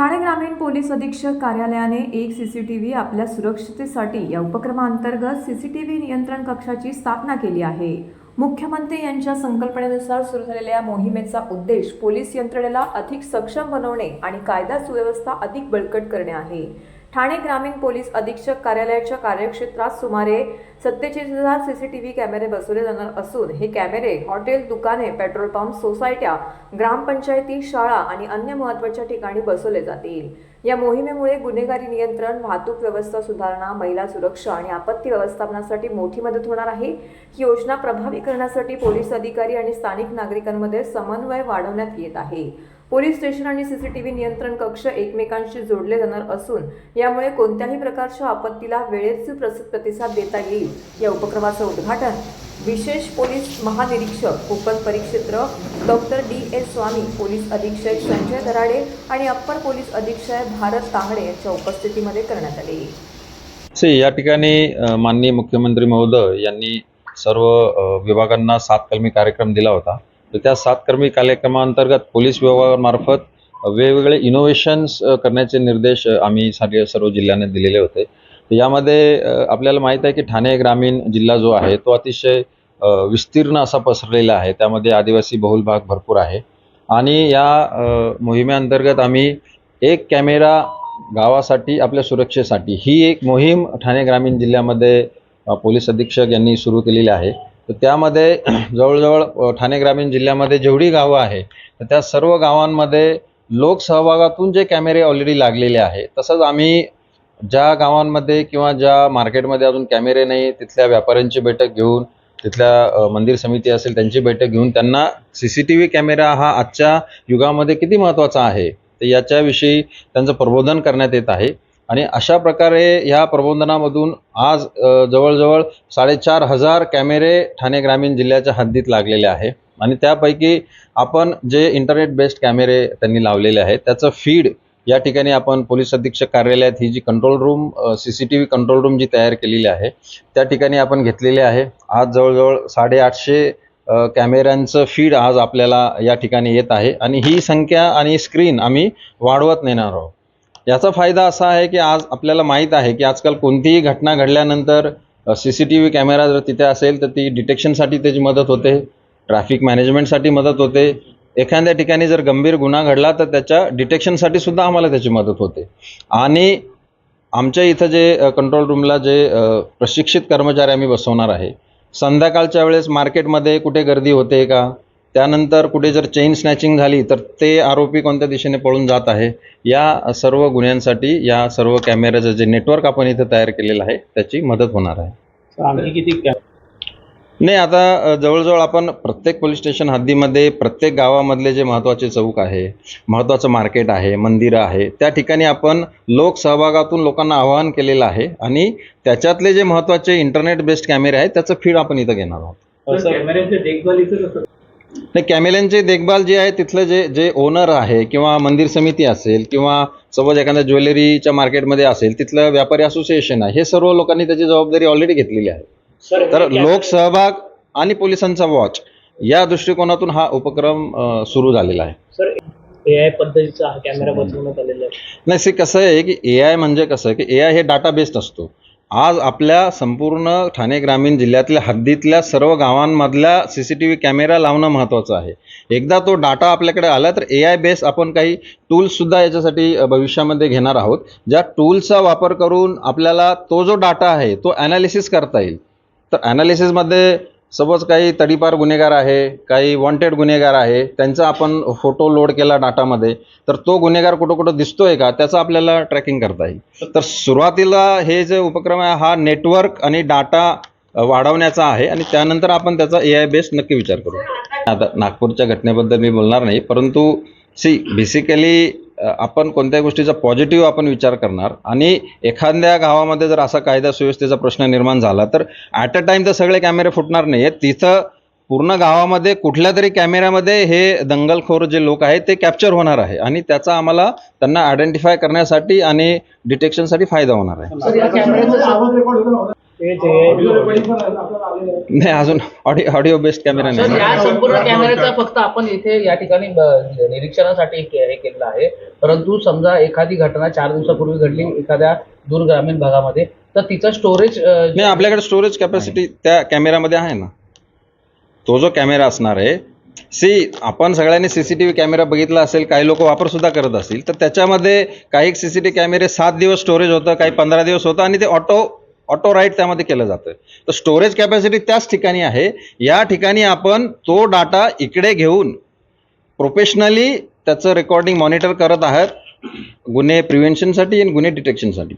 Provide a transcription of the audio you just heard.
ठाणे ग्रामीण पोलीस अधीक्षक कार्यालयाने एक सीसीटीव्ही आपल्या सुरक्षिततेसाठी या उपक्रमांतर्गत सीसीटीव्ही नियंत्रण कक्षाची स्थापना केली आहे। मुख्यमंत्री यांच्या संकल्पनेनुसार सुरू झालेल्या या मोहिमेचा उद्देश पोलीस यंत्रणेला अधिक सक्षम बनवणे आणि कायदा सुव्यवस्था अधिक बळकट करणे आहे। ठाणे ग्रामीण पोलीस अधीक्षक कार्यालयाच्या कार्यक्षेत्रात सुमारे 47,000 सीसीटीव्ही कॅमेरे बसवले जाणार असून हे कॅमेरे हॉटेल, दुकाने, पेट्रोल पंप, सोसायट्या, ग्रामपंचायती, शाळा आणि अन्य महत्त्वाच्या ठिकाणी बसवले जातील। या मोहिमेमुळे गुन्हेगारी नियंत्रण, वाहतूक व्यवस्था सुधारणा, महिला सुरक्षा आणि आपत्ती व्यवस्थापनासाठी मोठी मदत होणार आहे। ही योजना प्रभावी करण्यासाठी पोलीस अधिकारी आणि स्थानिक नागरिकांमध्ये समन्वय वाढवण्यात येत आहे। पोलीस स्टेशन आणि सीसीटीव्ही नियंत्रण कक्ष एकमेकांशी जोडले जाणार असून यामुळे कोणत्याही प्रकारच्या आपत्तीला वेळेत प्रतिसाद देता येईल। या उपक्रमाचं उद्घाटन विशेष पोलीस महानिरीक्षक कोकण परिक्षेत्र डॉक्टर D.S. स्वामी, पोलीस अधीक्षक संजय दराडे आणि अप्पर पोलीस अधीक्षक भारत तांगडे यांच्या उपस्थितीमध्ये करण्यात आले। या ठिकाणी माननीय मुख्यमंत्री महोदय यांनी सर्व विभागांना 7 कलमी कार्यक्रम दिला होता। तर त्या 7 कलमी कार्यक्रमांतर्गत पोलीस विभागामार्फत वेगवेगळे इनोव्हेशन्स करण्याचे निर्देश आम्ही सर्व जिल्ह्यांना दिलेले होते। यामध्ये आपल्याला माहित आहे की ठाणे ग्रामीण जिल्हा जो आहे तो अतिशय विस्तीर्ण असा पसरलेला आहे। त्यामध्ये आदिवासी बहुल भाग भरपूर आहे आणि या मोहिमेअंतर्गत आम्ही एक कॅमेरा गावासाठी आपल्या सुरक्षेसाठी ही एक मोहीम ठाणे ग्रामीण जिल्ह्यामध्ये पोलीस अधीक्षक यांनी सुरू केलेली आहे। तर त्यामध्ये जवळजवळ ठाणे ग्रामीण जिल्ह्यामध्ये जेवढी गावं आहे तर त्या सर्व गावांमध्ये लोकसहभागातून जे कॅमेरे ऑलरेडी लागलेले आहे, तसंच आम्ही ज्या गावांमध्ये किंवा ज्या मार्केटमध्ये अजून कॅमेरे नाही तिथल्या व्यापाऱ्यांची बैठक घेऊन, तिथल्या मंदिर समिती असेल त्यांची बैठक घेऊन त्यांना सीसीटीव्ही कॅमेरा हा आजच्या युगामध्ये किती महत्त्वाचा आहे तर याच्याविषयी त्यांचं प्रबोधन करण्यात येत आहे। आणि अशा प्रकारे ह्या प्रबोधनामधून आज जवळजवळ 4,500 कॅमेरे ठाणे ग्रामीण जिल्ह्याच्या हद्दीत लागलेले आहे आणि त्यापैकी आपण जे इंटरनेट बेस्ड कॅमेरे त्यांनी लावलेले आहेत त्याचं फीड या ठिकाणी आपण पोलीस अधीक्षक कार्यालयात ही जी control room CCTV control room जी तयार केलेली आहे त्या ठिकाणी आपण घेतलेले आहे। आज जवळजवळ 850 कॅमेऱ्यांचं फीड आज आपल्याला या ठिकाणी येत आहे आणि ही संख्या आणि स्क्रीन आम्ही वाढवत नेणार आहोत। याचा फायदा असा आहे की आज आपल्याला माहीत आहे की आजकाल कोणतीही घटना घडल्यानंतर सीसीटीव्ही कॅमेरा जर तिथे असेल तर ती डिटेक्शनसाठी त्याची मदत होते, ट्रॅफिक मॅनेजमेंटसाठी मदत होते, एखाद्या ठिकाणी जर गंभीर गुन्हा घडला तर त्याच्या डिटेक्शनसाठी सुद्धा आम्हाला त्याची मदत होते। आणि आमच्या इथं जे कंट्रोल रूमला जे प्रशिक्षित कर्मचारी आम्ही बसवणार आहे, संध्याकाळच्या वेळेस मार्केटमध्ये कुठे गर्दी होते का, त्यानंतर कुठे जर चेन स्नॅचिंग झाली तर ते आरोपी कोणत्या दिशेने पळून जात आहे, या सर्व गुन्ह्यांसाठी या सर्व कॅमेऱ्याचं जे नेटवर्क आपण इथं तयार केलेलं आहे त्याची मदत होणार आहे। आणखी किती नाही, आता जवळजवळ आपण प्रत्येक पोलीस स्टेशन हद्दीमध्ये प्रत्येक गावामधले जे महत्त्वाचे चौक आहे, महत्त्वाचं मार्केट आहे, मंदिरं आहे, त्या ठिकाणी आपण लोकसहभागातून लोकांना आवाहन केलेलं आहे आणि त्याच्यातले जे महत्त्वाचे इंटरनेट बेस्ड कॅमेरे आहेत त्याचं फीड आपण इथं घेणार आहोत। कॅमेऱ्यांची देखभाल इथं कसं नाही, कॅमेऱ्यांची देखभाल जी आहे तिथलं जे ओनर आहे किंवा मंदिर समिती असेल किंवा सपोज एखाद्या ज्वेलरीच्या मार्केटमध्ये असेल तिथलं व्यापारी असोसिएशन आहे, हे सर्व लोकांनी त्याची जबाबदारी ऑलरेडी घेतलेली आहे। तर लोकसहभाग आणि पोलिसांचा वॉच या दृष्टिकोनातून हा उपक्रम सुरू झालेला आहे। सर, AI पद्धतीचा हा कॅमेरा बसवण्यात आलेला आहे। नाही, कसं आहे की AI म्हणजे कसं की AI हे डाटा बेस्ड असतो। आज आपल्या संपूर्ण ठाणे ग्रामीण जिल्ह्यातल्या हद्दीतल्या सर्व गावांमधल्या सीसीटीव्ही कॅमेरा लावणं महत्त्वाचं आहे। एकदा तो डाटा आपल्याकडे आला तर AI बेस आपण काही टूल्स सुद्धा याच्यासाठी भविष्यामध्ये घेणार आहोत, ज्या टूल्सचा वापर करून आपल्याला तो जो डाटा आहे तो ॲनालिसिस करता येईल। तर ॲनालिसिसमध्ये सपोज काही तडीपार गुन्हेगार आहे, काही वॉन्टेड गुन्हेगार आहे, त्यांचा आपण फोटो लोड केला डाटामध्ये तर तो गुन्हेगार कुठं कुठं दिसतोय का त्याचं आपल्याला ट्रॅकिंग करता येईल। तर सुरुवातीला हे जे उपक्रम आहे हा नेटवर्क आणि डाटा वाढवण्याचा आहे आणि त्यानंतर आपण त्याचा AI बेस नक्की विचार करू। आता नागपूरच्या घटनेबद्दल मी बोलणार नाही, परंतु बेसिकली आपण कोणत्याही गोष्टीचा पॉझिटिव्ह आपण विचार करणार आणि एखाद्या गावामध्ये जर असा कायदा सुव्यवस्थेचा प्रश्न निर्माण झाला तर ॲट अ टाइम तर सगळे कॅमेरे फुटणार नाही आहेत। तिथं पूर्ण गावामध्ये कुठल्या तरी कॅमेऱ्यामध्ये हे दंगलखोर जे लोक आहेत ते कॅप्चर होणार आहे आणि त्याचा आम्हाला त्यांना आयडेंटिफाय करण्यासाठी आणि डिटेक्शनसाठी फायदा होणार आहे। नाही, अजून ऑडिओ बेस्ड कॅमेरा सर, नाही. या संपूर्ण कॅमेऱ्याचा फक्त आपण इथे या ठिकाणी निरीक्षणासाठी हे केलेलं आहे. परंतु समजा एखादी घटना 4 दिवसापूर्वी घडली एखाद्या दूर ग्रामीण भागामध्ये, तर तिचं स्टोरेज नाही, आपल्याकडे स्टोरेज कॅपॅसिटी त्या कॅमेऱ्यामध्ये आहे ना. तो जो कॅमेरा असणार आहे, आपण सगळ्यांनी सीसीटीव्ही कॅमेरा बघितला असेल, काही लोक वापर सुद्धा करत असतील, तर त्याच्यामध्ये काही सीसीटीव्ही कॅमेरे 7 दिवस स्टोरेज होतं, काही 15 दिवस होतं आणि ते ऑटो राईट त्यामध्ये केलं जातं. तर स्टोरेज कॅपॅसिटी त्याच ठिकाणी आहे. या ठिकाणी आपण तो डाटा इकडे घेऊन प्रोफेशनली त्याचं रेकॉर्डिंग मॉनिटर करत आहात, गुन्हे प्रिव्हेन्शनसाठी आणि गुन्हे डिटेक्शनसाठी.